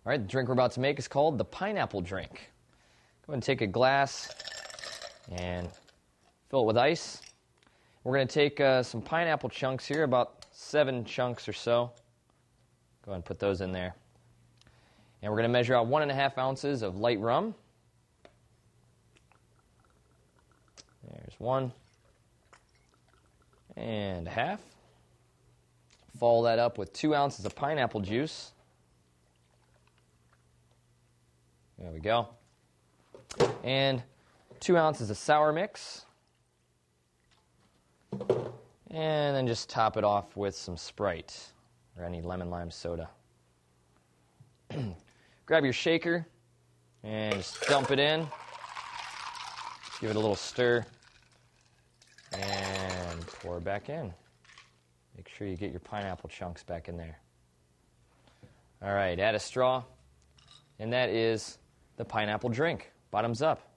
All right, the drink we're about to make is called the pineapple drink. Go ahead and take a glass and fill it with ice. We're going to take some pineapple chunks here, about 7 chunks or so. Go ahead and put those in there. And we're going to measure out 1.5 ounces of light rum. There's 1.5. Follow that up with 2 ounces of pineapple juice. There we go. And 2 ounces of sour mix. And then just top it off with some Sprite or any lemon lime soda. Grab your shaker and just dump it in. Give it a little stir and pour it back in. Make sure you get your pineapple chunks back in there. All right, add a straw, and that is the pineapple drink. Bottoms up.